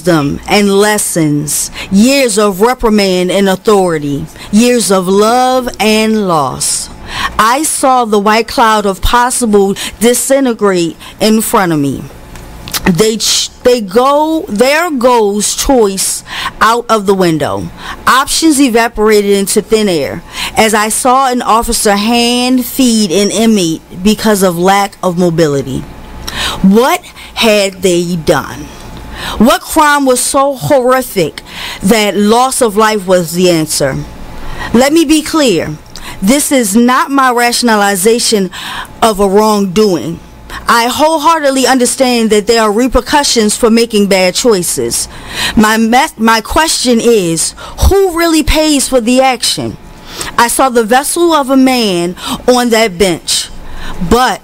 wisdom and lessons, years of reprimand and authority, years of love and loss. I saw the white cloud of possible disintegrate in front of me. There goes choice out of the window. Options evaporated into thin air as I saw an officer hand feed an inmate because of lack of mobility. What had they done? What crime was so horrific that loss of life was the answer? Let me be clear. This is not my rationalization of a wrongdoing. I wholeheartedly understand that there are repercussions for making bad choices. My question is, who really pays for the action? I saw the vessel of a man on that bench, but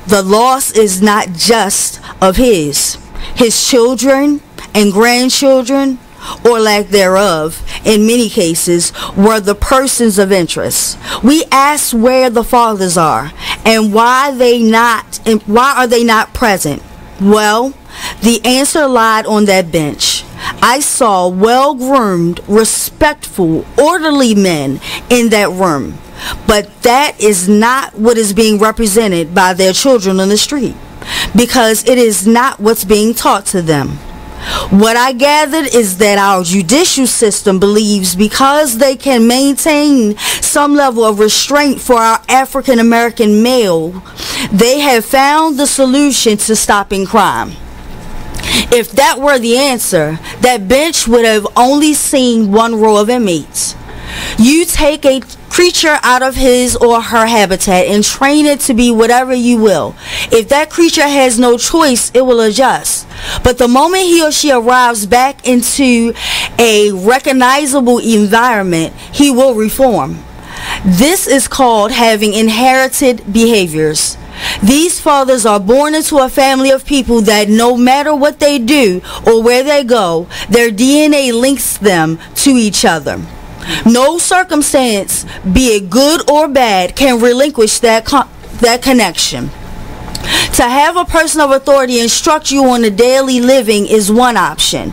the loss is not just of his children and grandchildren, or lack thereof, in many cases, were the persons of interest. We ask where the fathers are and why are they not present? Well, the answer lied on that bench. I saw well-groomed, respectful, orderly men in that room, but that is not what is being represented by their children on the street, because it is not what's being taught to them. What I gathered is that our judicial system believes because they can maintain some level of restraint for our African American male, they have found the solution to stopping crime. If that were the answer, that bench would have only seen one row of inmates. You take a creature out of his or her habitat and train it to be whatever you will. If that creature has no choice, it will adjust. But the moment he or she arrives back into a recognizable environment, he will reform. This is called having inherited behaviors. These fathers are born into a family of people that no matter what they do or where they go, their DNA links them to each other. No circumstance, be it good or bad, can relinquish that connection. To have a person of authority instruct you on the daily living is one option,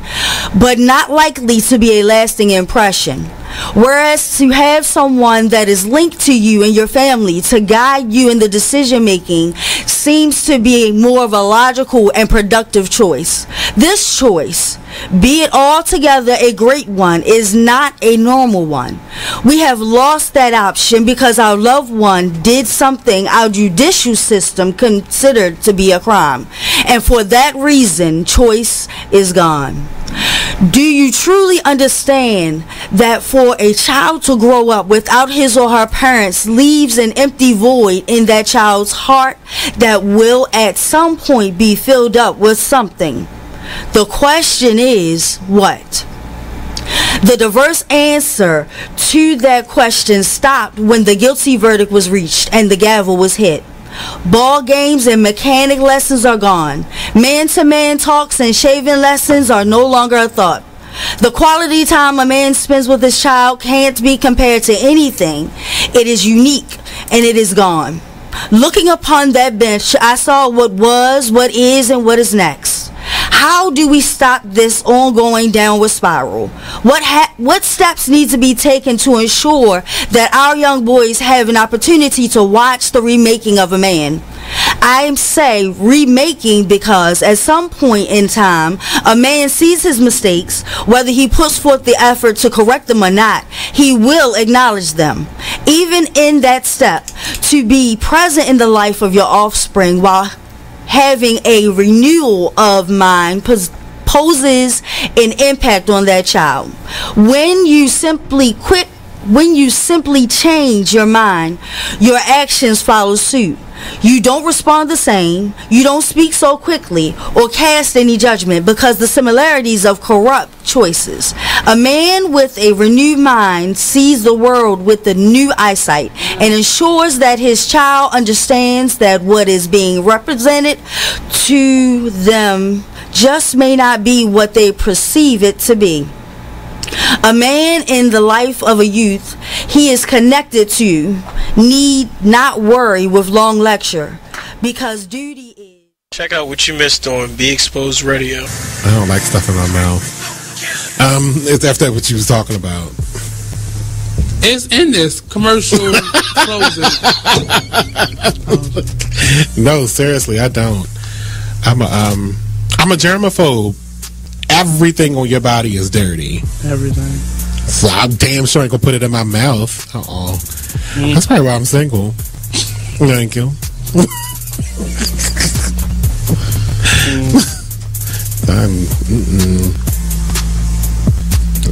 but not likely to be a lasting impression. Whereas to have someone that is linked to you and your family to guide you in the decision making seems to be more of a logical and productive choice. This choice, be it altogether a great one, is not a normal one. We have lost that option because our loved one did something our judicial system considered to be a crime, and for that reason, choice is gone. Do you truly understand that for a child to grow up without his or her parents leaves an empty void in that child's heart that will at some point be filled up with something? The question is, what? The diverse answer to that question stopped when the guilty verdict was reached and the gavel was hit. Ball games and mechanic lessons are gone. Man-to-man talks and shaving lessons are no longer a thought. The quality time a man spends with his child can't be compared to anything. It is unique and it is gone. Looking upon that bench, I saw what was, what is, and what is next. How do we stop this ongoing downward spiral? What steps need to be taken to ensure that our young boys have an opportunity to watch the remaking of a man? I say remaking because at some point in time, a man sees his mistakes. Whether he puts forth the effort to correct them or not, he will acknowledge them. Even in that step, to be present in the life of your offspring while having a renewal of mind poses an impact on that child. When you simply change your mind, your actions follow suit. You don't respond the same, you don't speak so quickly or cast any judgment because the similarities of corrupt choices. A man with a renewed mind sees the world with a new eyesight and ensures that his child understands that what is being represented to them just may not be what they perceive it to be. A man in the life of a youth he is connected to need not worry with long lecture because duty is Check out what you missed on Be Exposed Radio. I don't like stuff in my mouth. Is that what you was talking about? It's in this commercial closing. No, seriously, I don't. I'm a germaphobe. Everything on your body is dirty. Everything. So I'm damn sure I ain't gonna put it in my mouth. That's probably why I'm single. Thank you.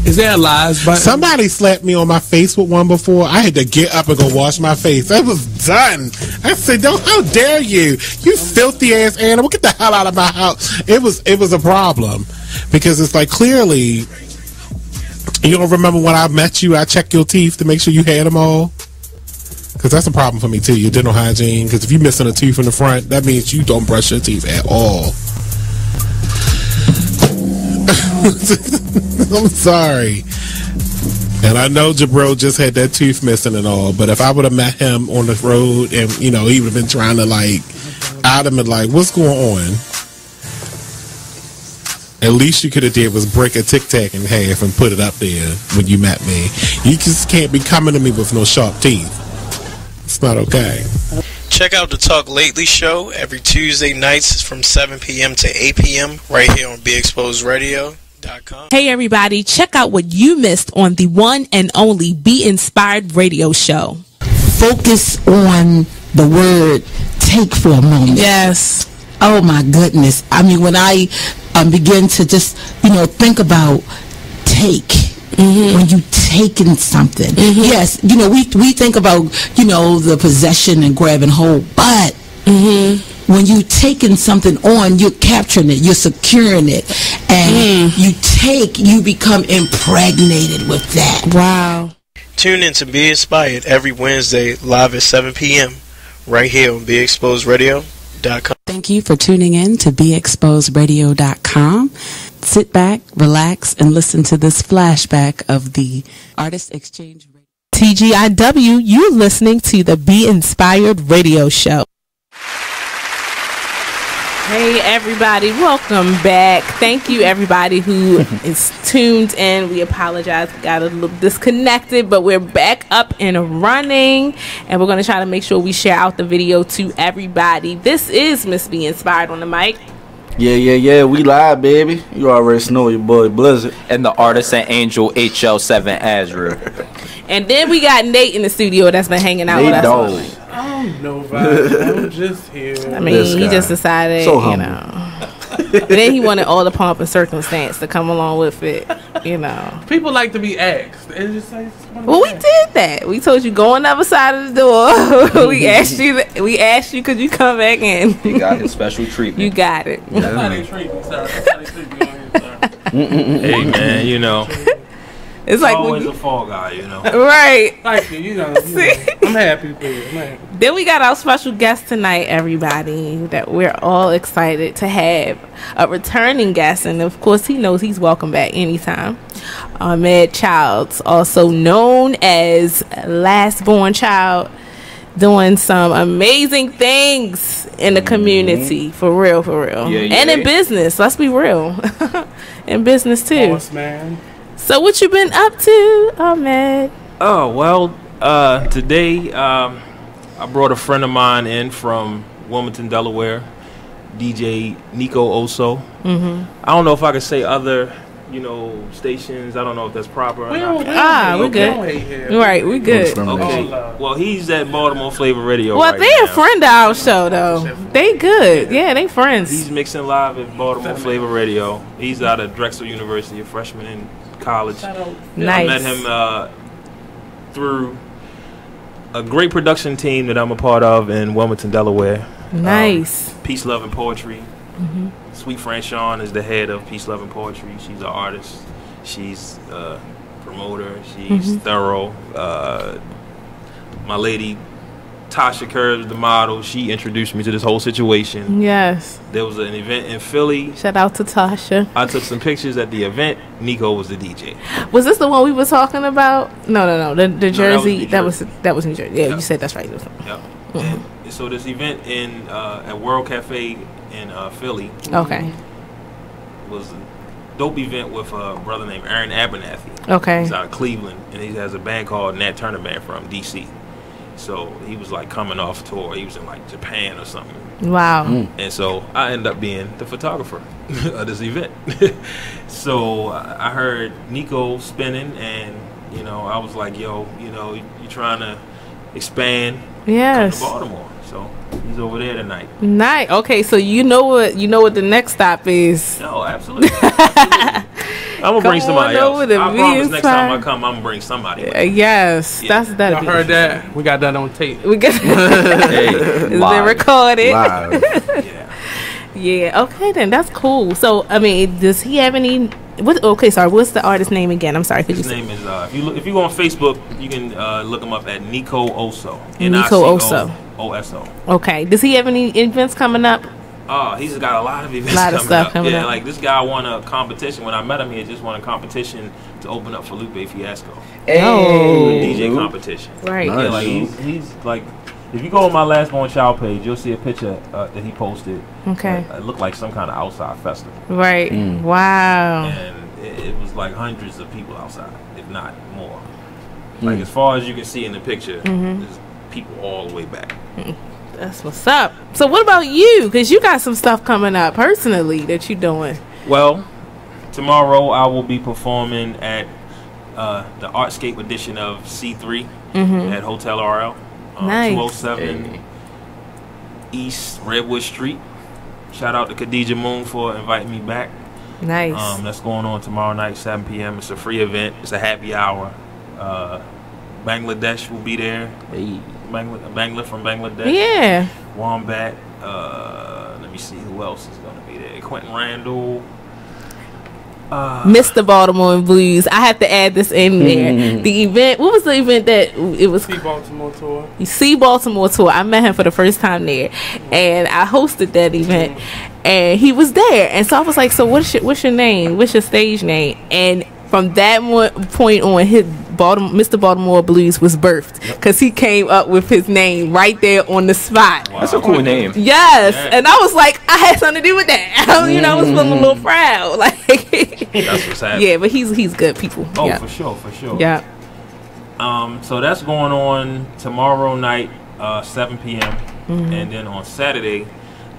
Is there a lies button? Somebody slapped me on my face with one before. I had to get up and go wash my face. That was done. I said, "Don't! How dare you? You filthy ass animal! Get the hell out of my house!" It was a problem because it's like clearly you don't remember when I met you. I checked your teeth to make sure you had them all. Because that's a problem for me too. Your dental hygiene. Because if you're missing a tooth in the front, that means you don't brush your teeth at all. I'm sorry. And I know Jabril just had that tooth missing and all, but if I would have met him on the road and, he would have been trying to, out him and, what's going on? At least you could have did was break a Tic Tac in half and put it up there when you met me. You just can't be coming to me with no sharp teeth. It's not okay. Check out the Talk Lately show every Tuesday nights from 7 p.m. to 8 p.m. right here on BeExposedRadio.com. Hey everybody, check out what you missed on the one and only Be Inspired radio show. Focus on the word take for a moment. Yes. Oh my goodness. I mean, when I begin to just, think about take. When you taking something, yes, we think about the possession and grab and hold, but when you taking something on, you're capturing it, you're securing it, and you become impregnated with that. Wow. Tune in to Be Inspired every Wednesday live at 7 p.m. right here on BeExposedRadio.com. Thank you for tuning in to BeExposedRadio.com. Sit back, relax, and listen to this flashback of the Artist Exchange. TGIW, you listening to the Be Inspired radio show. Hey everybody, welcome back. Thank you everybody who is tuned in. We apologize, we got a little disconnected, but we're back up and running, and we're going to try to make sure we share out the video to everybody. This is Miss Be Inspired on the mic. Yeah, we live, baby. You already know your boy Blizzard. And the artist and angel HL7 Azra. And then we got Nate in the studio that's been hanging out Nate with us all Dog. night. I'm nobody. I'm just here. I mean, he just decided, So humble. But then he wanted all the pomp and circumstance to come along with it, People like to be asked. And just say, Well, we did that. We told you go on the other side of the door. We asked you, could you come back in? He got his special treatment. You got it. That's how they treat me, sir. That's how they treat me on here, sir. Hey man, It's like always a fall guy, Right. Thank you. I'm happy for you. I'm happy. Then we got our special guest tonight, everybody, that we're all excited to have. A returning guest, and of course he knows he's welcome back anytime. Ahmed Childs, also known as Last Born Child, doing some amazing things in the community, for real. Yeah. And in business, let's be real. In business too. Boss man. So what you been up to, Ahmed? Oh well, today I brought a friend of mine in from Wilmington, Delaware, DJ Nico Oso. I don't know if I could say other, stations. I don't know if that's proper. Or not. We're good. Right, we good. Okay. Well, he's at Baltimore Flavor Radio. Well, right they now. a friend of our show, though. They good. Yeah, they friends. He's mixing live at Baltimore Flavor Radio. He's out of Drexel University, a freshman in college. Nice. I met him through a great production team that I'm a part of in Wilmington, Delaware. Nice. Peace, Love, and Poetry. Sweet Franchon is the head of Peace, Love, and Poetry. She's an artist. She's a promoter. She's thorough. My lady Tasha Curves, the model, she introduced me to this whole situation. Yes. There was an event in Philly. Shout out to Tasha. I took some pictures at the event. Nico was the DJ. Was this the one we were talking about? No. The Jersey. that was New Jersey. Yeah, you said that's right. Yep. And so this event in at World Cafe in Philly. Okay. It was a dope event with a brother named Aaron Abernathy. Okay. He's out of Cleveland, and he has a band called Nat Turner Band from DC. So he was like coming off tour. He was in like Japan or something. Wow. And so I ended up being the photographer of this event. So I heard Nico spinning, and you know, I was like, yo, you know, you trying to expand, Yes. come to Baltimore. So he's over there tonight. Nice. Okay, so you know what the next stop is. No, absolutely. I'm gonna bring somebody else. I promise next time I come, I'm gonna bring somebody. Yes, Yeah. that'll I be. heard that. We got that on tape. We got it's been live. recorded. Live. Yeah. Yeah. Okay, then that's cool. So I mean, does he have any? Okay, sorry. What's the artist name again? I'm sorry. Could His you say? name is if you go on Facebook, you can look him up at Nico Oso. Nico Oso. OSO. Okay. Does he have any events coming up? Oh, he's got a lot of events Lot of coming stuff up. coming Yeah, up. like this guy won a competition. When I met him, he had just won a competition to open up for Lupe Fiasco. Hey. Oh. A DJ competition. Right. Yeah, Nice. like he's like, if you go on my Last Born Child page, you'll see a picture that he posted. Okay. It looked like some kind of outside festival. Right. Wow. And it was like hundreds of people outside, if not more. Like as far as you can see in the picture, there's people all the way back. That's what's up. So what about you? Because you got some stuff coming up personally that you're doing. Well, tomorrow I will be performing at the Artscape edition of C3 at Hotel RL. Nice. 207 East Redwood Street. Shout out to Khadijah Moon for inviting me back. Nice. That's going on tomorrow night, 7 p.m. It's a free event. It's a happy hour. Bangladesh will be there. Hey. Bangla from Bangladesh. Yeah. Wombat. Let me see who else is going to be there. Quentin Randall. Mr. Baltimore and Blues. I have to add this in there. The event. What was the event that it was? See Baltimore tour. See Baltimore tour. I met him for the first time there, and I hosted that event, and he was there. And so I was like, "So what's your name? What's your stage name?" And from that point on, Mr. Baltimore Blues was birthed because he came up with his name right there on the spot. That's a cool name. Yes, Yeah. and I was like, I had something to do with that. You know, I was feeling a little proud. Like, That's what's happening. yeah, but he's good people. Oh, yeah. for sure. Yeah. So that's going on tomorrow night, 7 p.m. And then on Saturday,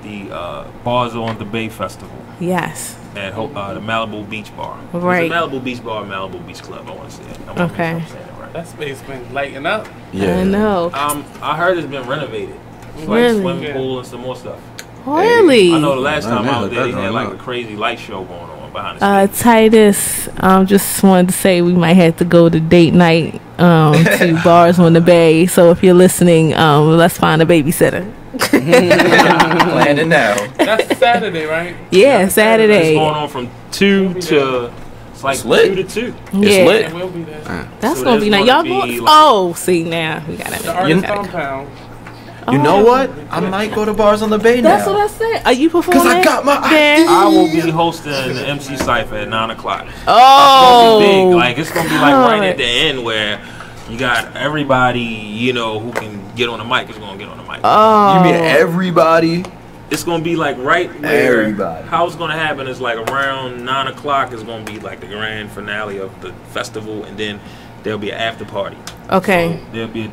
the Bars on the Bay Festival Yes. at the Malibu Beach Bar. Right. It's a Malibu Beach Bar, Malibu Beach Club. I want to say it. I wanna make Okay. sure I'm saying it right. That space been lighting up. I know. I heard it's been renovated. It's Really? like swimming pool and some more stuff. Really? I know the last time Man, I was there, they that's had like not- a crazy light show going on behind the scenes. Titus, just wanted to say we might have to go to date night to Bars on the Bay. So if you're listening, let's find a babysitter. Planning now. That's Saturday, right? Yeah, It's Saturday. going on from 2 to it's like It's lit. 2 to 2. Yeah, lit. We'll be there. that's So gonna be that's nice. Y'all gonna going? be like- Oh, see now we got The it. artist compound. You know what? I might go to Bars on the Bay now. That's what I said. Are you performing? 'Cause I got my there? I will be hosting the MC Cypher at 9 o'clock. Oh, Big. Like it's gonna be like right at the God. end where you got everybody, you know, who can get on the mic is gonna get on the mic. Oh, You mean everybody? It's gonna be like right where Everybody. how it's gonna happen is like around 9 o'clock is gonna be like the grand finale of the festival, and then there'll be an after party. okay. There'll be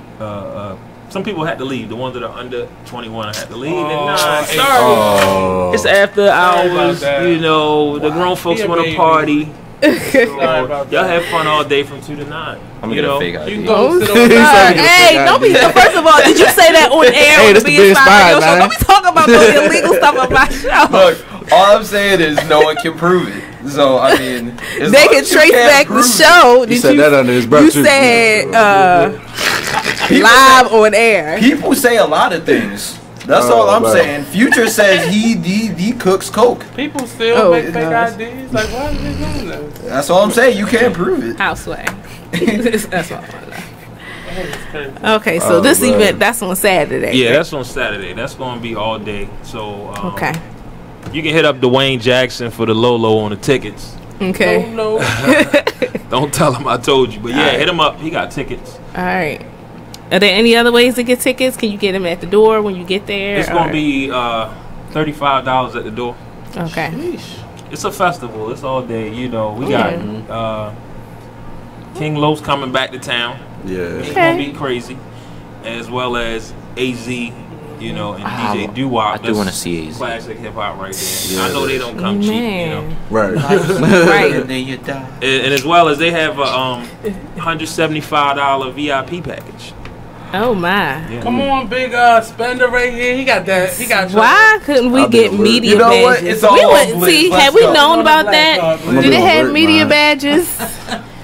some people had to leave. The ones that are under 21 had to leave Oh, at 9. hey. Sorry. Oh. It's after Sorry about hours. that. You know, the grown folks Be a want to baby. party. Sorry about Y'all that. have fun all day from 2 to 9. I'm you gonna know, get a fake You ID. can go sit Oh, over there. hey, don't be. First of all, did you say that on air? Hey, on that's the the Be big Inspired Radio spot, show? man. Don't be talking about the illegal stuff on my show. Look, all I'm saying is no one can prove it. So I mean, as They long can as you trace can't back the prove it. show. He Did said you? that under his breath, You too. said People live on air. People say a lot of things. That's all I'm man. saying. Future says he cooks coke. People still Oh, make fake nice. IDs. Like, why are they doing that? That's all I'm saying. You can't prove it. Houseway. That's all I know. It's crazy. Okay, so Oh, this man. event that's on Saturday. yeah, that's on Saturday. That's gonna be all day. So Okay. you can hit up Dwayne Jackson for the Lolo on the tickets. Okay. No. Don't tell him I told you, but yeah, hit him up. He got tickets. All right. Are there any other ways to get tickets? Can you get them at the door when you get there? It's gonna or- be $35 at the door. Okay. It's a festival. It's all day. You know, we got King Los coming back to town. Yeah. It's gonna be crazy, as well as AZ. You know, and DJ Doo-Wop. I do want to see AZ. Classic hip hop right there. Yeah, I know they don't come cheap. You know, right. Right. And then you die. And as well as they have a $175 VIP package. Oh my! Yeah. Come on, big spender right here. He got that. He got. Why couldn't we get media You know what? badges? It's all We on wouldn't Blitz. see. Let's Had we go. known about Black that? card, I'm Do they gonna have work, media man. badges?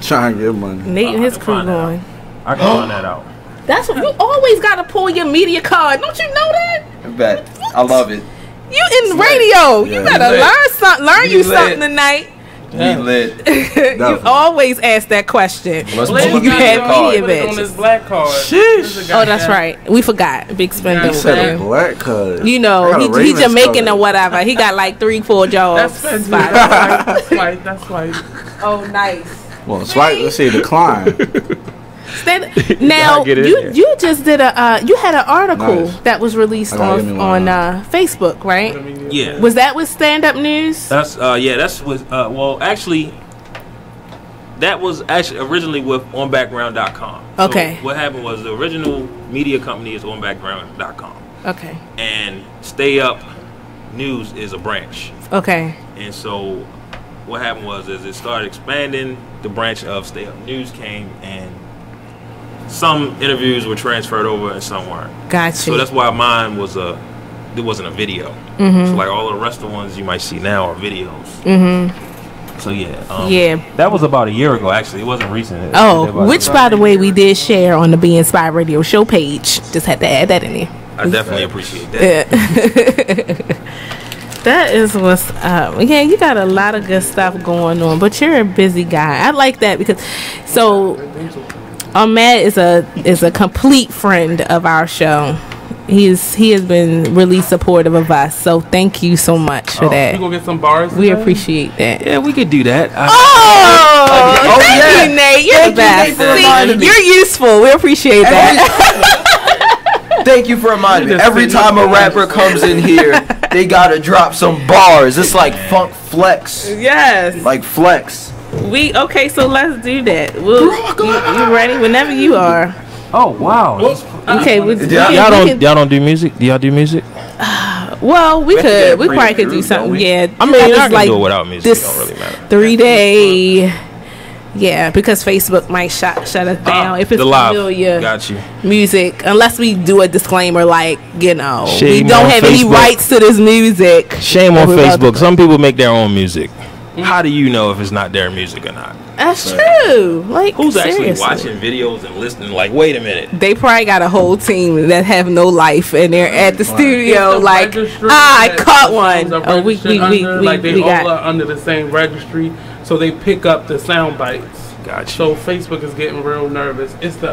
Trying to get money. Nate and his crew find that out. going. I can find that out. That's what you always got to pull your media card. Don't you know that? I bet. I love it. You in radio. You Yeah. gotta Lit. learn something. Learn We you lit. something tonight. We lit. You always ask that question. Let's Blaze pull You up got have the it card. media Put it on badges. this black card. Sheesh. Oh, that's right. We forgot. Big spender. He said a man. black card. You I know, got a he Ravens Jamaican color. or whatever. He got like 3-4 jobs. That's Spots. That's white. That's white. Oh, nice. Well, swipe. Let's say decline. Now get in you there. you just did you had an article Nice. that was released I gotta give me on one. Facebook, right? Yeah. Was that with Stand Up News? That's that's with well actually that was actually originally with onbackground.com. Okay. So what happened was the original media company is onbackground.com Okay. and Stay Up News is a branch. Okay. And so what happened was is it started expanding, the branch of Stay Up News came and some interviews were transferred over and some weren't. Gotcha. So that's why mine was there wasn't a video. Mm-hmm. So like all the rest of the ones you might see now are videos. Mm-hmm. So yeah, Yeah. that was about a year ago. Actually, it wasn't recent. Oh, which by the way we did share on the Be Inspired Radio show page. Just had to add that in there. I definitely appreciate that. Yeah. That is what's up. Yeah, you got a lot of good stuff going on, but you're a busy guy. I like that because Ahmed is a complete friend of our show. He has been really supportive of us. So thank you so much for You that. gonna get some bars? We today? appreciate that. Yeah, we could do that. Thank you, Nate. You're the best. Nate, for reminding me. See, you're useful. We appreciate that. Thank you for reminding me. Every time a rapper comes in here, they gotta drop some bars. It's like funk flex. Yes. Like flex. Okay, so let's do that. You ready? Whenever you are. Oh wow. Okay, Y'all don't do music? Do y'all do music? Well, we get could. We probably could pre-approved, do something. don't we? Yeah, I mean, that I was can like do it without music. this It don't really matter. 3-day. Yeah, because Facebook might shut us down if it's The live. familiar Got you. music, unless we do a disclaimer like we Shame don't on have any Facebook. rights to this music. Shame on We're about to- Facebook. Some people make their own music. How do you know if it's not their music or not? That's true. Like Who's actually seriously. watching videos and listening? Like, wait a minute. They probably got a whole team that have no life, and they're at the studio It's a like, registry I that caught the one. songs are Oh, we registered under, they all got. are under the same registry, so they pick up the sound bites. Gotcha. So Facebook is getting real nervous. It's the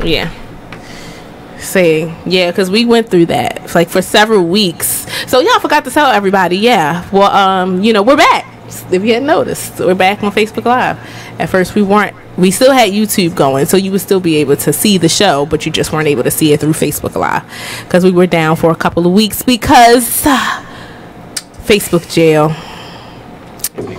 Yeah. Say, yeah, because we went through that like for several weeks. So y'all forgot to tell everybody. Yeah, well, we're back. If you hadn't noticed, we're back on Facebook Live. At first, we weren't. We still had YouTube going, so you would still be able to see the show, but you just weren't able to see it through Facebook Live because we were down for a couple of weeks because Facebook jail.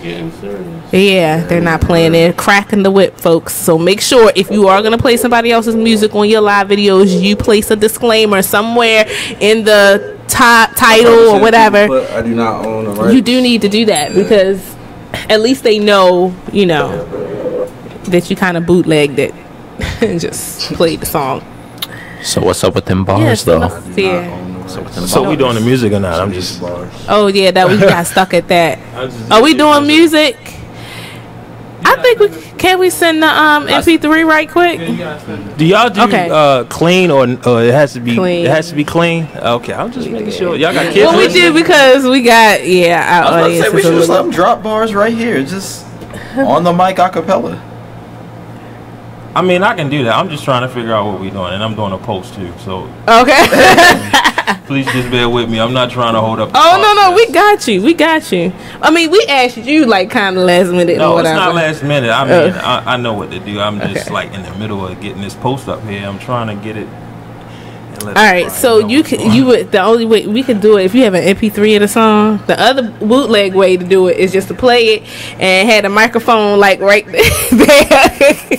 getting serious. Yeah, they're not playing it. Cracking the whip, folks. So make sure if you are going to play somebody else's music on your live videos, you place a disclaimer somewhere in the title or whatever. But I do not own the rights. You do need to do that because at least they know, that you kind of bootlegged it and just played the song. So what's up with them bars, though? Yeah. So we doing the music or not? I'm just. Oh yeah, that we got stuck at that. Are we doing music? I think can we send the MP3 right quick? Do y'all do Okay. clean or it has to be Clean. It has to be clean? Okay, I'm just making sure. Y'all got kids. Well, we listening? do because we got our I was about to audience say we is a should just let little. them drop bars right here, just on the mic a cappella. I mean, I can do that. I'm just trying to figure out what we're doing, and I'm doing a post too. So Okay. please just bear with me. I'm not trying to hold up. the Oh no, podcast. we got you. We got you. I mean, we asked you like kind of last minute No, or it's whatever. not last minute. I mean, I know what to do. I'm just like in the middle of getting this post up here. I'm trying to get it in All right, so you would the only way we could do it if you have an MP3 of the song. The other bootleg way to do it is just to play it and had a microphone like right there.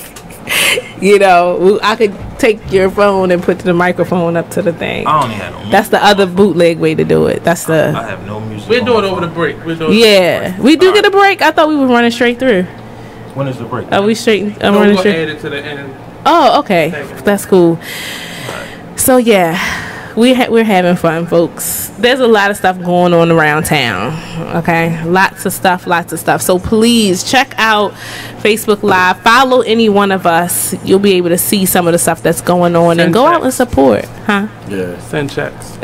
You know, I could take your phone and put the microphone up to the thing. I only had no. That's the other bootleg way to do it. That's the. I have no music. We'll do it over the break. Yeah, we do get a break. I thought we were running straight through. When is the break? Are we straight? I'm No, running we'll straight. add it to the end. Oh, okay, that's cool. So yeah, we're having fun, folks. There's a lot of stuff going on around town. Okay, lots of stuff. So please check out Facebook Live. Follow any one of us. You'll be able to see some of the stuff that's going on and go out and support. Huh? Yeah. Send checks.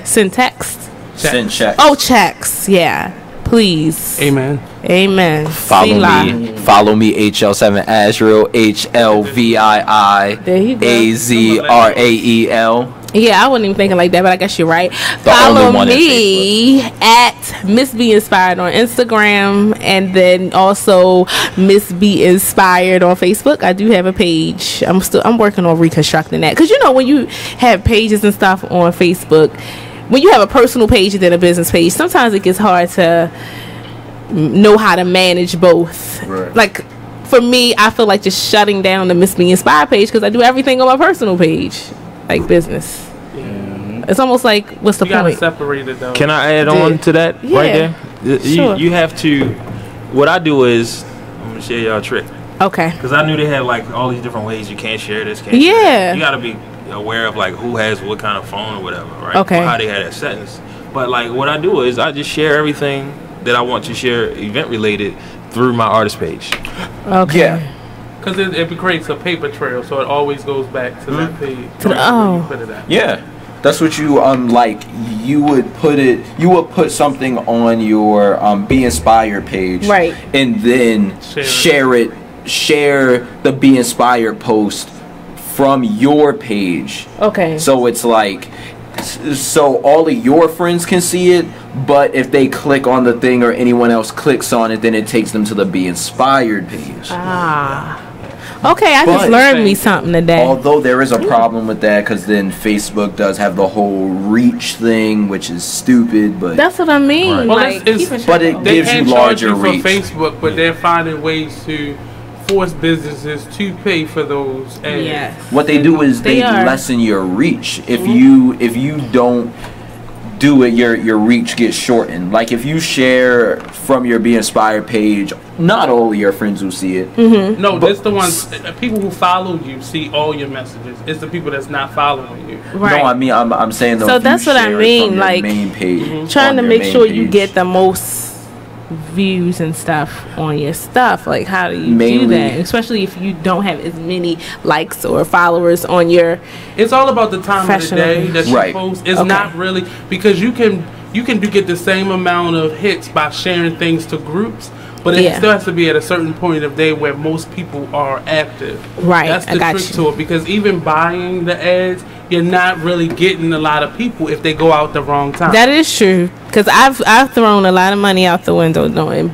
Send text. Send checks. Oh, checks. Yeah. Please. Amen. Follow me HL7 Azrael HLVII Yeah, I wasn't even thinking like that, but I guess you're right. The Follow only one me at Miss Be Inspired on Instagram, and then also Miss Be Inspired on Facebook. I do have a page. I'm working on reconstructing that, because you know when you have pages and stuff on Facebook, when you have a personal page and then a business page, sometimes it gets hard to know how to manage both. Right. Like for me, I feel like just shutting down the Miss Be Inspired page, because I do everything on my personal page, like business. It's almost like, what's the You gotta point? separate it though. Can I add on to that right there? Sure. You have to. What I do is, I'm gonna share y'all a trick. Okay. Because I knew they had like all these different ways you can't share this. Can't share that. You gotta be aware of like who has what kind of phone or whatever, right? Okay. Or how they had that settings. But like what I do is I just share everything that I want to share event related through my artist page. Okay. Yeah. Because it creates a paper trail, so it always goes back to that page. Oh. You put it at. Yeah. That's what you like. You would put something on your Be Inspired page, right? And then share the Be Inspired post from your page. Okay. So it's like, so all of your friends can see it, but if they click on the thing or anyone else clicks on it, then it takes them to the Be Inspired page. Ah. Okay, I just learned me something today. Although there is a problem with that, because then Facebook does have the whole reach thing, which is stupid. But that's what I mean. Right. Well, like, but it gives you larger reach. For Facebook, but they're finding ways to force businesses to pay for those ads. Yes. What they do is they lessen your reach. If you don't do it, your reach gets shortened. Like if you share from your Be Inspired page, not all of your friends will see it. Mm-hmm. No, it's the ones people who follow you see all your messages. It's the people that's not following you. Right. No, I mean I'm saying though. So if that's you what I share it mean. from your Like main page, trying to on make your sure main you page. get the most views and stuff on your stuff. Like how do you do Mainly- that? Especially if you don't have as many likes or followers on your. It's all about the time of the professional day page. that you Right. post. It's Okay. not really because you can get the same amount of hits by sharing things to groups, but it still has to be at a certain point of day where most people are active. Right, That's I the got trick you. to it, because even buying the ads, you're not really getting a lot of people if they go out the wrong time. That is true, because I've thrown a lot of money out the window doing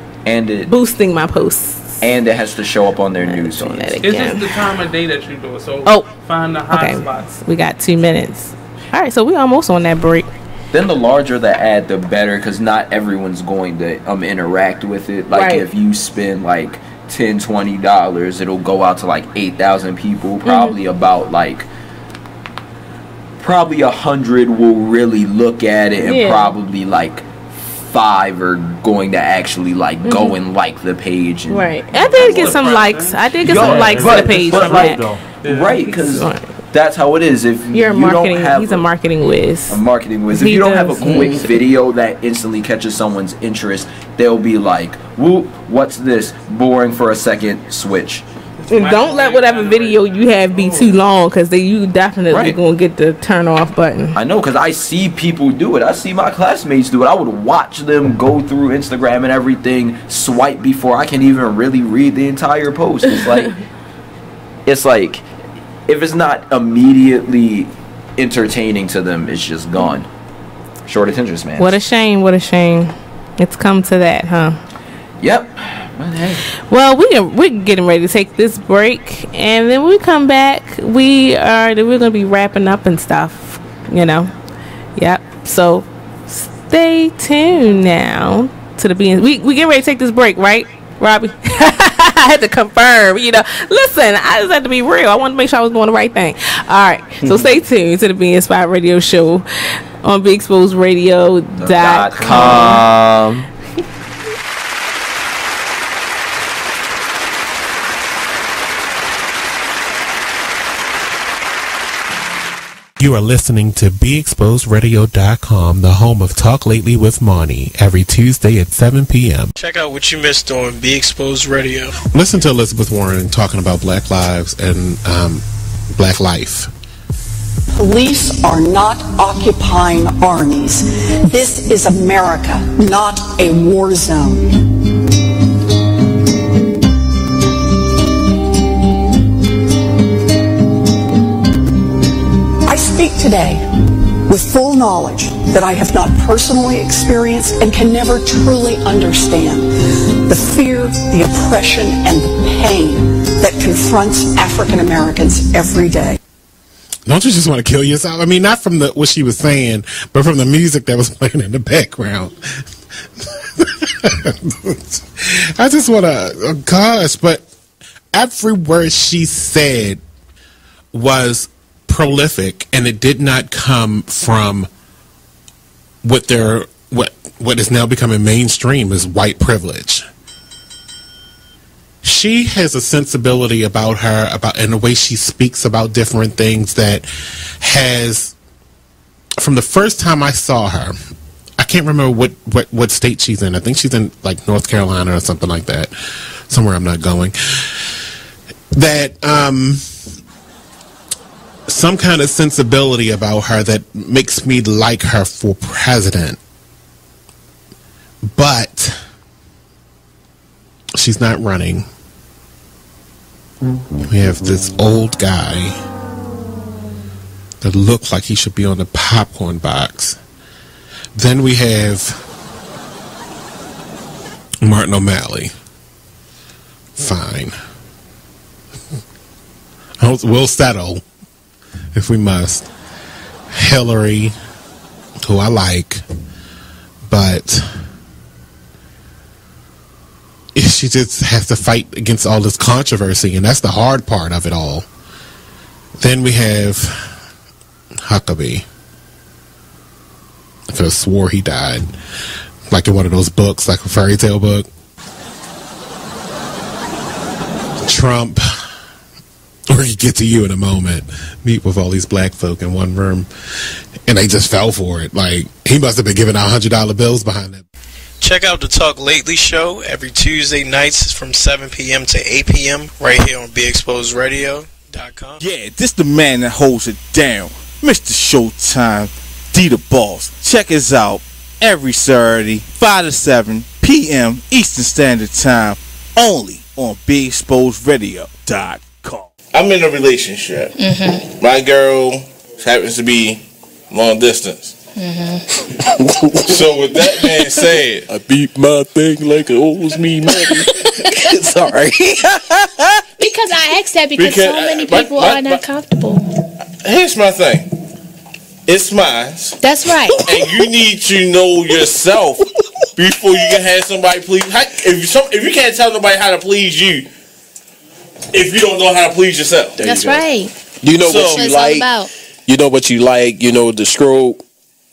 boosting my posts. And it has to show up on their news feeds. It's just the time of day that you do it. So find the hot Okay, spots. we got 2 minutes. All right, so we almost on that break. Then the larger the ad, the better, because not everyone's going to interact with it. Like Right. if you spend like $10-$20, it'll go out to like 8,000 people. Probably about like 100 will really look at it, and probably like 5 are going to actually like go and like the page. And Right. I did get some likes. I did get some likes to the page from like, that. right, because that's how it is. If You're a you marketing. don't have He's a marketing whiz. a marketing whiz. If He you don't have a does. quick video that instantly catches someone's interest, they'll be like, "Whoop, what's this? Boring for a second. Switch." And don't let whatever video you have be too long, because you definitely gonna get the turn off button. I know, because I see people do it. I see my classmates do it. I would watch them go through Instagram and everything, swipe before I can even really read the entire post. It's like, if it's not immediately entertaining to them, it's just gone. Short attention span. What a shame. What a shame. It's come to that, huh? Yep. Well, we're getting ready to take this break, and then when we come back, we're gonna be wrapping up and stuff. Yep. So stay tuned now to the being. We get ready to take this break, right, Robbie? I had to confirm. Listen, I just had to be real. I wanted to make sure I was doing the right thing. All right. So stay tuned to the Be Inspired Radio Show on BeExposedRadio.com. You are listening to BeExposedRadio.com, the home of Talk Lately with Monty, every Tuesday at 7 p.m. Check out what you missed on Be Exposed Radio. Listen to Elizabeth Warren talking about Black lives and Black life. Police are not occupying armies. This is America, not a war zone. I speak today with full knowledge that I have not personally experienced and can never truly understand the fear, the oppression, and the pain that confronts African Americans every day. Don't you just want to kill yourself? I mean, not from what she was saying, but from the music that was playing in the background. I just want to, gosh, but every word she said was prolific, and it did not come from what is now becoming mainstream as white privilege. She has a sensibility about her, and the way she speaks about different things that has, from the first time I saw her, I can't remember what state she's in. I think she's in like North Carolina or something like that, somewhere I'm not going. That some kind of sensibility about her that makes me like her for president. But she's not running. We have this old guy that looks like he should be on the popcorn box. Then we have Martin O'Malley. Fine. We'll settle if we must. Hillary, who I like, but she just has to fight against all this controversy, and that's the hard part of it all. Then we have Huckabee. I could have swore he died, like in one of those books, like a fairy tale book. Trump, we'll get to you in a moment. Meet with all these black folk in one room, and they just fell for it. Like, he must have been giving out $100 bills behind that. Check out the Talk Lately show every Tuesday nights from 7 p.m. to 8 p.m. right here on BeExposedRadio.com. Yeah, this the man that holds it down, Mr. Showtime, D the Boss. Check us out every Saturday, 5 to 7 p.m. Eastern Standard Time, only on BeExposedRadio.com. I'm in a relationship. Mm-hmm. My girl happens to be long distance. Mm-hmm. So with that being said, I beat my thing like it owes me money. Sorry. Because I asked that because so many people are not comfortable. Here's my thing. It's mine. That's right. And you need to know yourself before you can have somebody please. If you can't tell nobody how to please you, if you don't know how to please yourself. That's right. You know what you like. You know what you like. You know the stroke.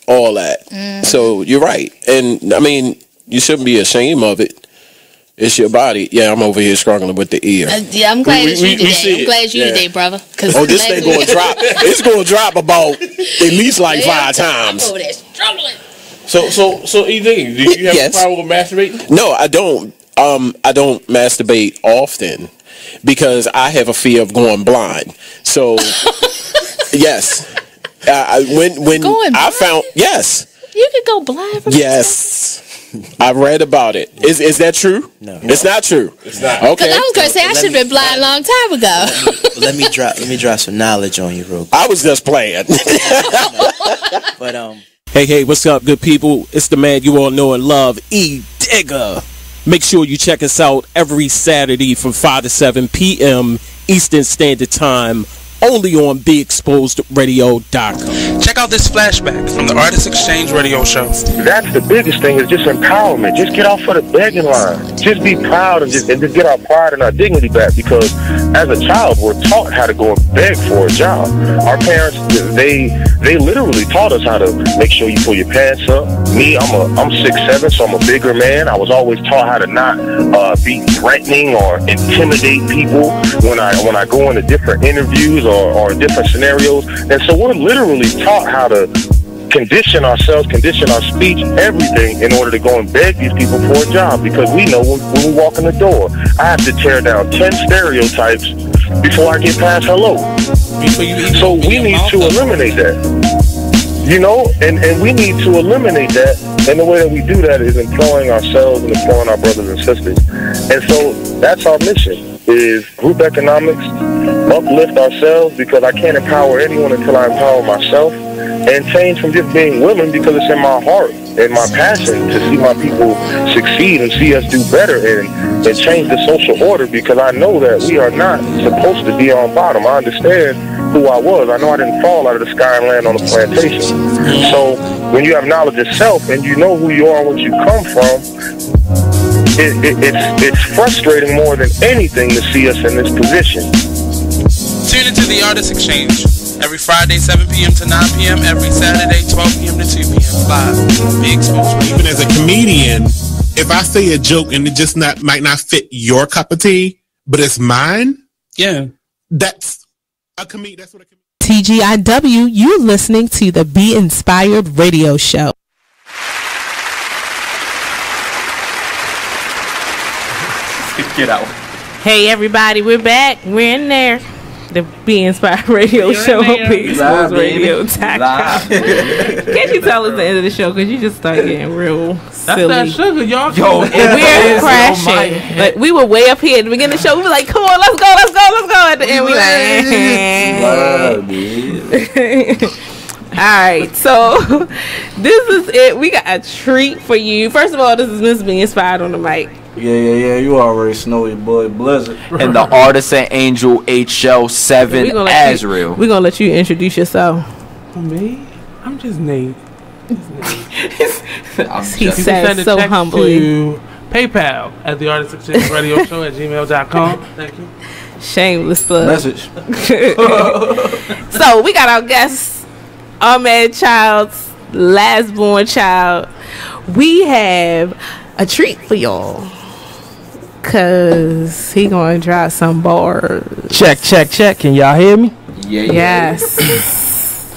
All that. So you're right. And I mean, you shouldn't be ashamed of it. It's your body. Yeah, I'm over here struggling with the ear. Yeah, I'm glad it's you today. I'm glad it's you today, brother. Oh, this thing going to drop. It's going to drop about at least like 5 times. I'm over there struggling. So ED, do you have a problem with masturbating? No, I don't. I don't masturbate often because I have a fear of going blind. So yes. When I found you could go blind from I read about it. Is that true? No, it's not true. It's not. Okay. Because I was gonna say I should have been blind a long time ago. Let me drop some knowledge on you real quick. I was just playing. But Hey, what's up, good people? It's the man you all know and love, E Digger. Make sure you check us out every Saturday from 5 to 7 p.m. Eastern Standard Time, only on BeExposedRadio.com. Check out this flashback from the Artist Exchange Radio Show. That's the biggest thing, is just empowerment. Just get off of the begging line. Just be proud and just get our pride and our dignity back, because as a child, we're taught how to go and beg for a job. Our parents, they literally taught us how to make sure you pull your pants up. Me, I'm 6'7", so I'm a bigger man. I was always taught how to not be threatening or intimidate people when I go into different interviews or different scenarios. And so we're literally taught how to condition ourselves, condition our speech, everything, in order to go and beg these people for a job, because we know when we walk in the door, I have to tear down 10 stereotypes before I get past hello. So we need to eliminate that. You know, and we need to eliminate that, and the way that we do that is employing ourselves and employing our brothers and sisters. And so that's our mission, is group economics, uplift ourselves, because I can't empower anyone until I empower myself, and change from just being willing, because it's in my heart and my passion to see my people succeed and see us do better and change the social order, because I know that we are not supposed to be on bottom. I understand who I was. I know I didn't fall out of the sky and land on a plantation. So when you have knowledge of self and you know who you are and what you come from, it's frustrating more than anything to see us in this position. Tune into the Artist Exchange every Friday, 7 p.m. to 9 p.m. Every Saturday, 12 p.m. to 2 p.m. live. Be exposed. Even as a comedian, if I say a joke and it just might not fit your cup of tea, but it's mine, that's a comedian. That's what a comedian. TGIW, you listening to the Be Inspired Radio Show. Get out. Hey everybody, we're back. We're in there. The Be Inspired Radio Show on BeExposedRadio.com. Can't you tell us the end of the show? Because you just start getting real silly. That's that sugar, y'all. Yo, and we're crashing. Like, we were way up here at the beginning of the show. We were like, come on, let's go. At the end, we like, all right, so this is it. We got a treat for you. First of all, this is Miss Be Inspired on the mic. Yeah. You already know your boy Blizzard. And the artist and angel HL7 Azrael. We're going to let you introduce yourself. Me? I'm just Nate. He said so humbly. To PayPal at the Artist Exchange Radio Show at gmail.com. Thank you. Shameless plug. Message. So we got our guest, Ahmed Child's last born child. We have a treat for y'all, cause he gonna drop some bars. Check. Can y'all hear me? Yeah. Yes.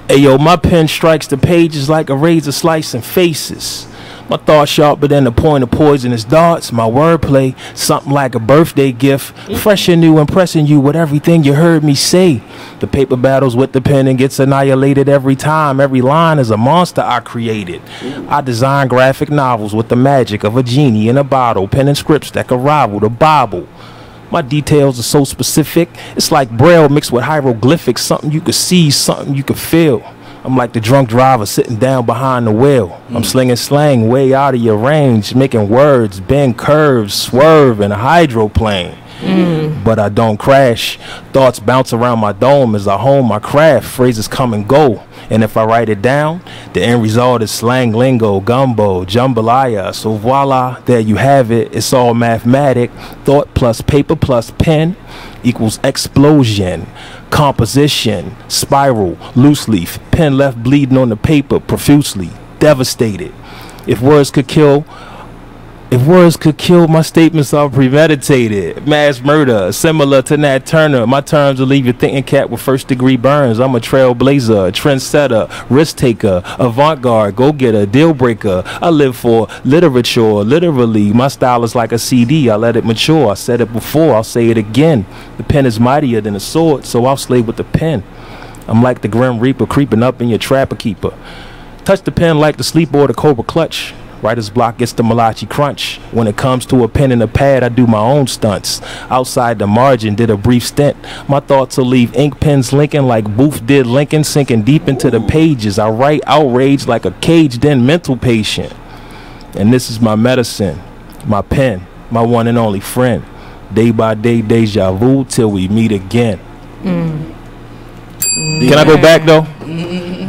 Hey yo, my pen strikes the pages like a razor slicing faces. My thoughts sharper than the point of poisonous darts. My wordplay, something like a birthday gift. Fresh and new, impressing you with everything you heard me say. The paper battles with the pen and gets annihilated every time. Every line is a monster I created. I design graphic novels with the magic of a genie in a bottle. Penning scripts that can rival the Bible. My details are so specific. It's like Braille mixed with hieroglyphics. Something you could see, something you could feel. I'm like the drunk driver sitting down behind the wheel. I'm slinging slang way out of your range, making words bend curves, swerve in a hydroplane. But I don't crash. Thoughts bounce around my dome as I hone my craft. Phrases come and go, and if I write it down, the end result is slang lingo, gumbo, jambalaya. So voila, there you have it. It's all mathematic. Thought plus paper plus pen equals explosion. Composition, spiral, loose leaf, pen left bleeding on the paper profusely, devastated. If words could kill, my statements are premeditated. Mass murder, similar to Nat Turner. My terms will leave you thinking cat with first degree burns. I'm a trailblazer, trendsetter, risk taker, avant-garde, go-getter, deal breaker. I live for literature, literally. My style is like a CD, I let it mature. I said it before, I'll say it again. The pen is mightier than a sword, so I'll slay with the pen. I'm like the Grim Reaper creeping up in your trapper keeper. Touch the pen like the sleep or the cobra clutch. Writer's block gets the malachi crunch. When it comes to a pen and a pad, I do my own stunts. Outside the margin, did a brief stint. My thoughts will leave ink pens linking like Booth did Lincoln, sinking deep into the pages. I write outrage like a caged in mental patient. And this is my medicine. my pen, my one and only friend. Day by day, deja vu till we meet again. Can I go back though?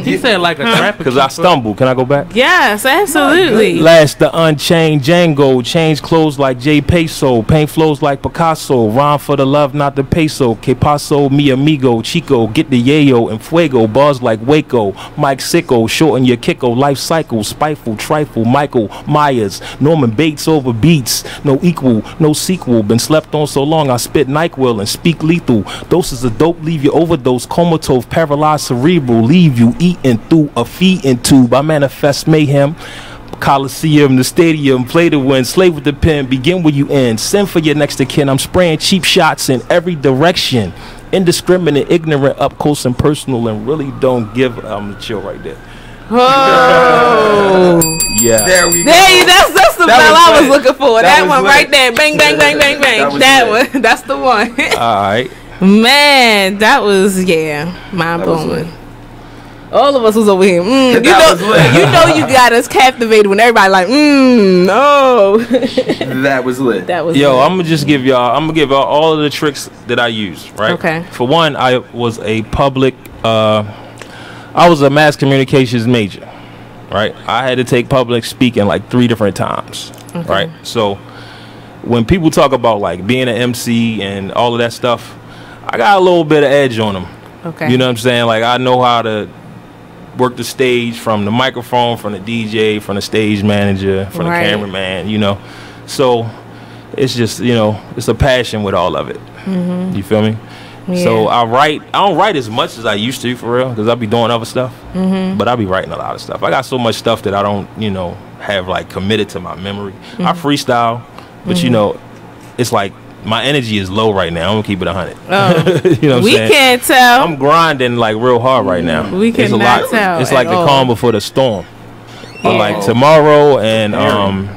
He said like a trap because I stumbled. Can I go back? Yes, absolutely. Last the unchained Django, change clothes like J Peso, paint flows like Picasso, rhyme for the love, not the peso. Que paso, mi amigo, Chico, get the yayo and fuego, bars like Waco, Mike Sicko, shorten your kicko, life cycle, spiteful, trifle, Michael Myers, Norman Bates over beats, no equal, no sequel, been slept on so long I spit NyQuil and speak lethal. Doses of dope leave you overdose, comatose, paralyzed cerebral, leave you eating through a feeding tube. I manifest mayhem. Coliseum, the stadium, play to win, slave with the pen, begin where you end, send for your next of kin. I'm spraying cheap shots in every direction, indiscriminate, ignorant, up close and personal, and really don't give. I'm gonna chill right there. Oh, yeah. There we go. That's the bell I was looking for. That one lit. right there. Bang, bang, bang, bang, bang. That one. That's the one. All right. Man, that was mind blowing. All of us was over here. You know, you got us captivated when everybody like, no. That was lit. That was. Yo, lit. I'm gonna just give y'all. I'm gonna give y'all all of the tricks that I use. Right. Okay. For one, I was a public. I was a mass communications major. Right. I had to take public speaking like 3 different times. Okay. Right. So when people talk about like being an MC and all of that stuff, I got a little bit of edge on them. Okay. You know what I'm saying? Like I know how to work the stage, from the microphone, from the DJ, from the stage manager, from the cameraman, you know. So it's just, you know, it's a passion with all of it. Mm-hmm. You feel me? Yeah. So I don't write as much as I used to, for real, because I be doing other stuff. Mm-hmm. But I be writing a lot of stuff. I got so much stuff that I don't, you know, have like committed to my memory. Mm-hmm. I freestyle, but you know, it's like my energy is low right now. I'm gonna keep it 100. Oh. You know what I'm saying? We can't tell. I'm grinding like real hard right now. We cannot tell. It's like the calm before the storm. But like tomorrow and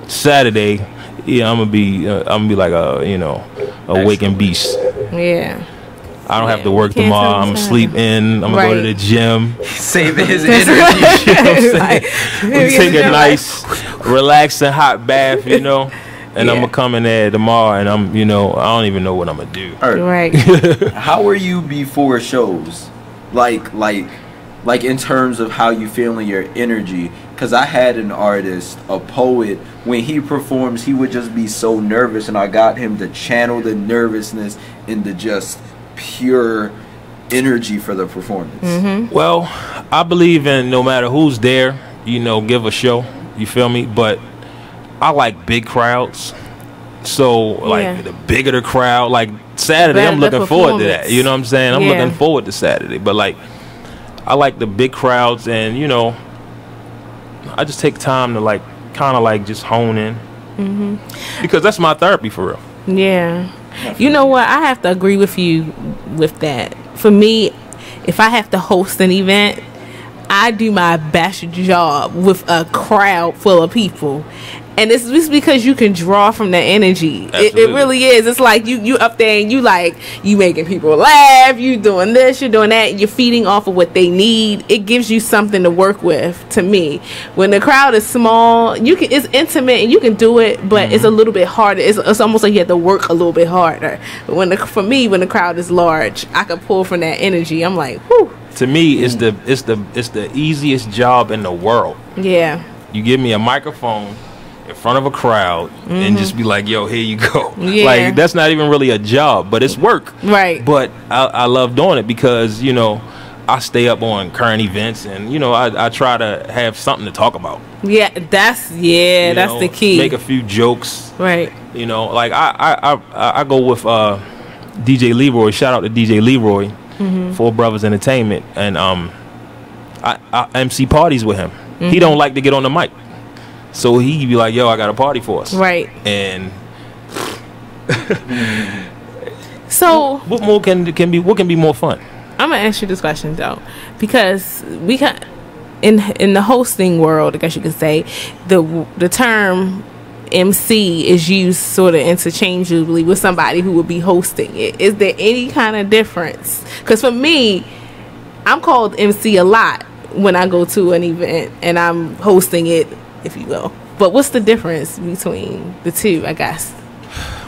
Saturday, yeah, I'm gonna be like a, you know, awakened beast. Yeah. I don't have to work tomorrow. I'm sleep in. I'm gonna go to the gym. Saving his energy. You know what I'm saying? Take a nice, relaxing hot bath. You know. And I'm gonna come in there tomorrow, and I'm, you know, I don't even know what I'm gonna do. Right. How are you before shows? Like in terms of how you feel in your energy? Because I had an artist, a poet, when he performs, he would just be so nervous, and I got him to channel the nervousness into just pure energy for the performance. Mm-hmm. Well, I believe in no matter who's there, you know, give a show. You feel me? But I like big crowds, so like the bigger the crowd, like Saturday, I'm looking forward to that. You know what I'm saying? I'm looking forward to Saturday, but like I like the big crowds, and you know, I just take time to like kind of like just hone in, because that's my therapy for real. Yeah, you know what? I have to agree with you with that. For me, if I have to host an event, I do my best job with a crowd full of people. And it's just because you can draw from the energy. It really is. It's like you up there and you making people laugh. You doing this, you're doing that. You're feeding off of what they need. It gives you something to work with. To me, when the crowd is small, it's intimate and you can do it, but it's a little bit harder. It's almost like you have to work a little bit harder. But for me, when the crowd is large, I can pull from that energy. I'm like, whew. To me, it's the easiest job in the world. Yeah. You give me a microphone in front of a crowd and just be like, yo, here you go. Yeah. Like, that's not even really a job, but it's work. Right. But I love doing it because, you know, I stay up on current events, and, you know, I try to have something to talk about. Yeah, that's the key. Make a few jokes. Right. You know, like I go with DJ Leroy. Shout out to DJ Leroy, Four Brothers Entertainment, and I MC parties with him. He don't like to get on the mic. So he be like, yo, I got a party for us. Right. And so what more can be more fun? I'm gonna ask you this question though, because we can in the hosting world, I guess you could say, the term MC is used sort of interchangeably with somebody who would be hosting it. Is there any kind of difference? Because for me, I'm called MC a lot when I go to an event and I'm hosting it, if you will. But what's the difference between the two, I guess?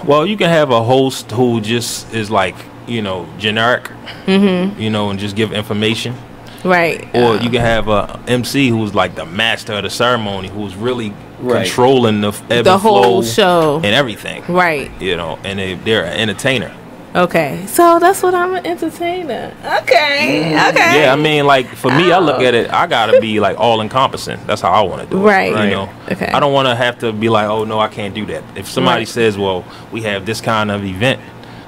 Well, you can have a host who just is like, generic, and just give information. Right. Or you can have a MC who's like the master of the ceremony, who's really controlling the whole show and everything. Right. And they're an entertainer. Okay. So that's what I'm, an entertainer. Okay. Okay. Yeah, I mean, like, for me, I look at it, I got to be, like, all-encompassing. That's how I want to do it. Right. Okay. I don't want to have to be like, oh, no, I can't do that. If somebody says, well, we have this kind of event,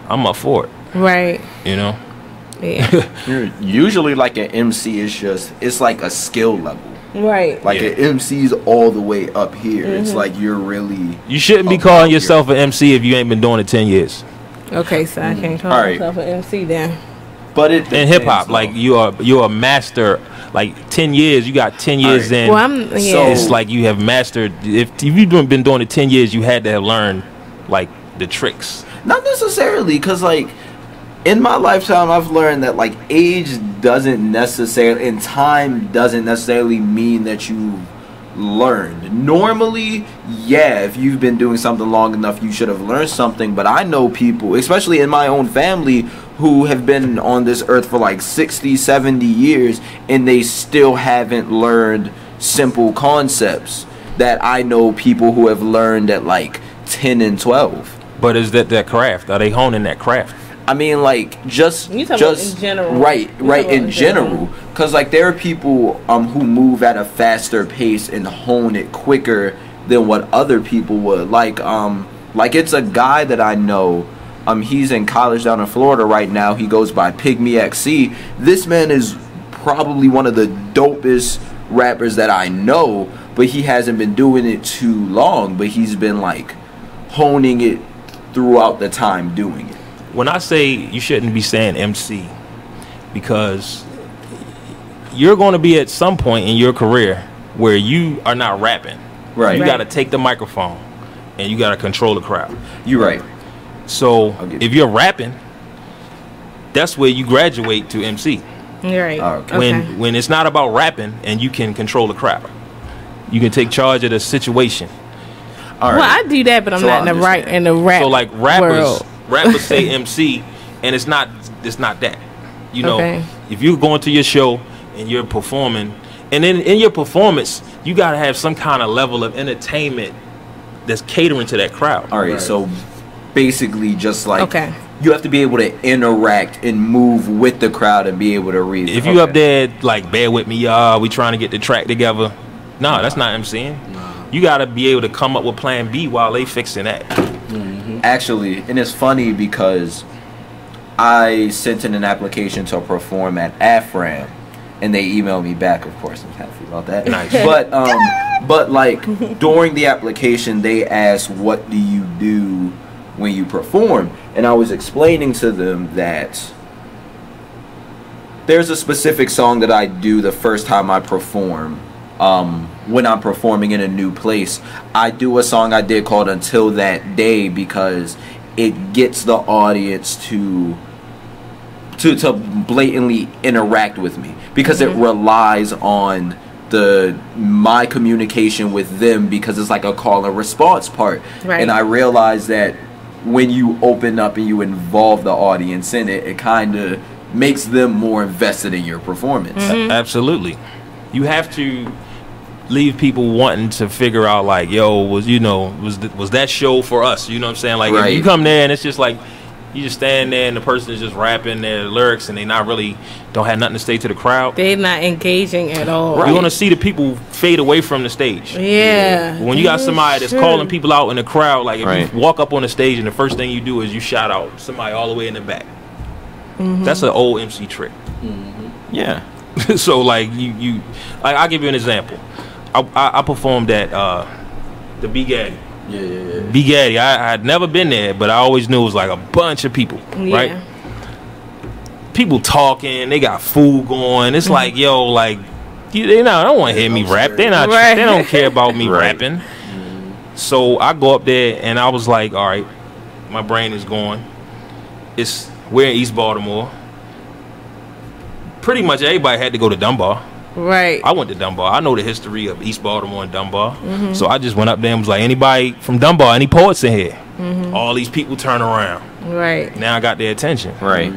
I'm up for it. Right. Yeah. Usually, like, an MC is it's like a skill level. Right. Like, an MC's all the way up here. It's like you're really... You shouldn't be calling yourself an MC if you ain't been doing it 10 years. Okay, so I can't call myself an MC then. But it in hip hop, like you're a master. Like 10 years, you got 10 years in. Well, So it's like you have mastered. If you've been doing it 10 years, you had to have learned like the tricks. Not necessarily, because like in my lifetime, I've learned that like age doesn't necessarily, and time doesn't necessarily mean that you learned. Normally, yeah, if you've been doing something long enough, you should have learned something. But I know people, especially in my own family, who have been on this earth for like 60, 70 years, and they still haven't learned simple concepts that I know people who have learned at like 10 and 12. But is that craft? Are they honing that craft? I mean, like, just in general. Right, in general. Because, like, there are people who move at a faster pace and hone it quicker than what other people would. Like, it's a guy that I know. He's in college down in Florida right now. He goes by Pygmy XC. This man is probably one of the dopest rappers that I know, but he hasn't been doing it too long. But he's been, like, honing it throughout the time doing it. When I say you shouldn't be saying MC, because you're going to be at some point in your career where you are not rapping. Right. You got to take the microphone and you got to control the crowd. You're right. So if you're rapping, that's where you graduate to MC. You're right. Okay. When it's not about rapping and you can control the crowd, you can take charge of the situation. Well, I do that, but I'm not in the rap. So like rappers. World. Rappers say MC, and it's not that. Okay. If you're going to your show and you're performing, and then in your performance, you got to have some kind of level of entertainment that's catering to that crowd. All right. So basically, just like you have to be able to interact and move with the crowd and be able to read. If you up there like, bear with me, y'all, we trying to get the track together. No, that's not MCing. You got to be able to come up with plan B while they fixing that. Actually, and it's funny because I sent in an application to perform at AFRAM, and they emailed me back. Of course, I'm happy about that. Nice. But like during the application, they asked, "What do you do when you perform?" And I was explaining to them that there's a specific song that I do the first time I perform. When I'm performing in a new place, I do a song I did called Until That Day because it gets the audience to blatantly interact with me, because it relies on my communication with them, because it's like a call and response part. Right. And I realize that when you open up and you involve the audience in it, it kind of makes them more invested in your performance. Absolutely. You have to leave people wanting to figure out like, yo, was that show for us? You know what I'm saying? Like, if you come there and it's just like you just stand there and the person is just rapping their lyrics and they not really don't have nothing to say to the crowd. They're not engaging at all. You're gonna see the people fade away from the stage. Yeah. When you got somebody that's calling people out in the crowd, like if you walk up on the stage and the first thing you do is you shout out somebody all the way in the back. That's an old MC trick. Yeah. So like you like, I'll give you an example. I performed at the B Gaddy. Yeah. B Gaddy. I had never been there, but I always knew it was like a bunch of people, right? People talking, they got food going. It's like, yo, like they don't want to hear me rap. They don't care about me rapping. So I go up there and I was like, all right, my brain is going. We're in East Baltimore. Pretty much everybody had to go to Dunbar. Right. I went to Dunbar. I know the history of East Baltimore and Dunbar. So I just went up there and was like, anybody from Dunbar, any poets in here? All these people turn around. Right. Now I got their attention. Right.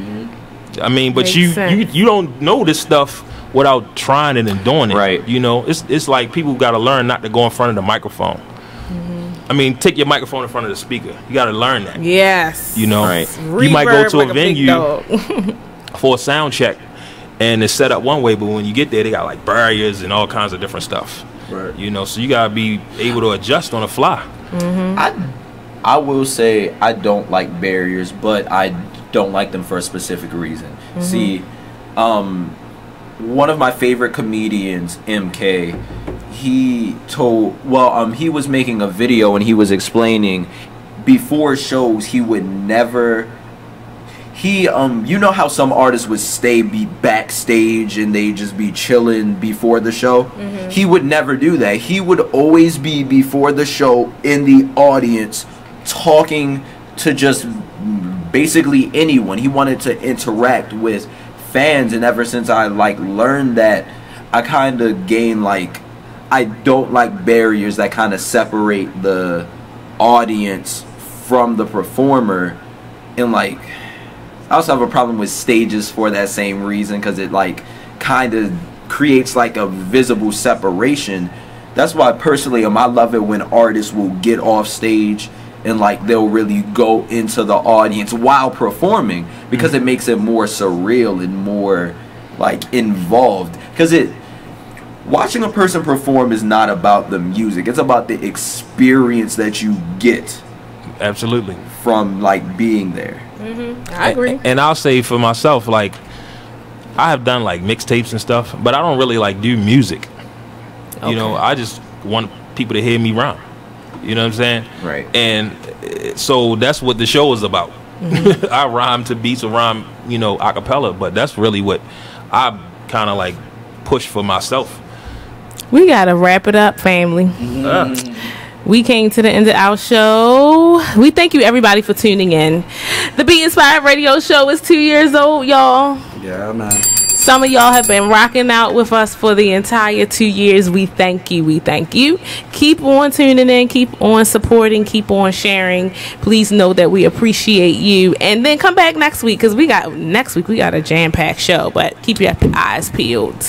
I mean, but Makes you sense. don't know this stuff without trying it and doing it. Right. You know, it's like people got to learn not to go in front of the microphone. I mean, take your microphone in front of the speaker. You got to learn that. Yes. You know, Right. you might go Reverb to like a a big venue dog. for a sound check, and it's set up one way, but when you get there, they got like barriers and all kinds of different stuff. Right. You know, so you gotta be able to adjust on the fly. I will say I don't like barriers, but I don't like them for a specific reason. See, one of my favorite comedians, MK, he was making a video and he was explaining before shows he would never. You know how some artists would be backstage and they just be chilling before the show? He would never do that. He would always be before the show in the audience talking to just basically anyone. He wanted to interact with fans, and ever since I learned that, I kind of gained I don't like barriers that kind of separate the audience from the performer, and I also have a problem with stages for that same reason, because it kind of creates a visible separation. That's why personally I love it when artists will get off stage and they'll really go into the audience while performing, because it makes it more surreal and more involved. Because watching a person perform is not about the music, it's about the experience that you get. Absolutely. From being there. I agree. And I'll say for myself, I have done mixtapes and stuff, but I don't really do music. Okay. You know, I just want people to hear me rhyme. You know what I'm saying? Right. And so that's what the show is about. I rhyme to beats or rhyme, a cappella, but that's really what I kind of push for myself. We gotta wrap it up, family. We came to the end of our show. We thank you everybody for tuning in. The Be Inspired Radio Show is 2 years old, y'all. Yeah, man. Some of y'all have been rocking out with us for the entire 2 years. We thank you. We thank you. Keep on tuning in. Keep on supporting. Keep on sharing. Please know that we appreciate you. And then come back next week, because next week we got a jam-packed show. But keep your eyes peeled.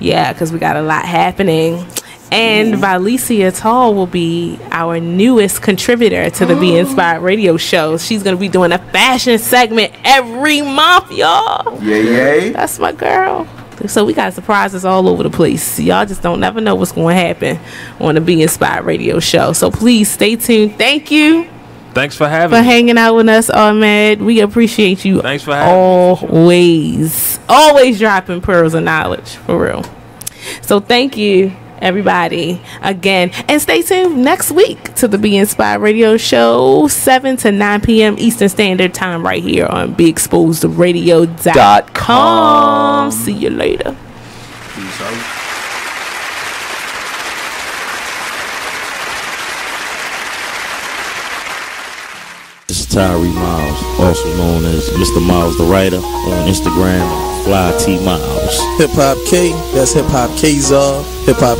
Yeah, because we got a lot happening. And Valicia Tall will be our newest contributor to the Be Inspired Radio Show. She's going to be doing a fashion segment every month, y'all. Yay. That's my girl. So we got surprises all over the place. Y'all just don't never know what's going to happen on the Be Inspired Radio Show. So please stay tuned. Thank you. Thanks for having me. Hanging out with us, Ahmed. We appreciate you. Thanks for having me. Always dropping pearls of knowledge, for real. So thank you, everybody, again, and stay tuned next week to the Be Inspired Radio Show, 7 to 9 p.m. Eastern Standard Time, right here on BeExposedRadio.com. See you later. Peace out. This is Terrai Miles, also known as Mr. Miles the Writer on Instagram, Fly T Miles. Hip Hop K, that's Hip Hop K-Zar, Hip Hop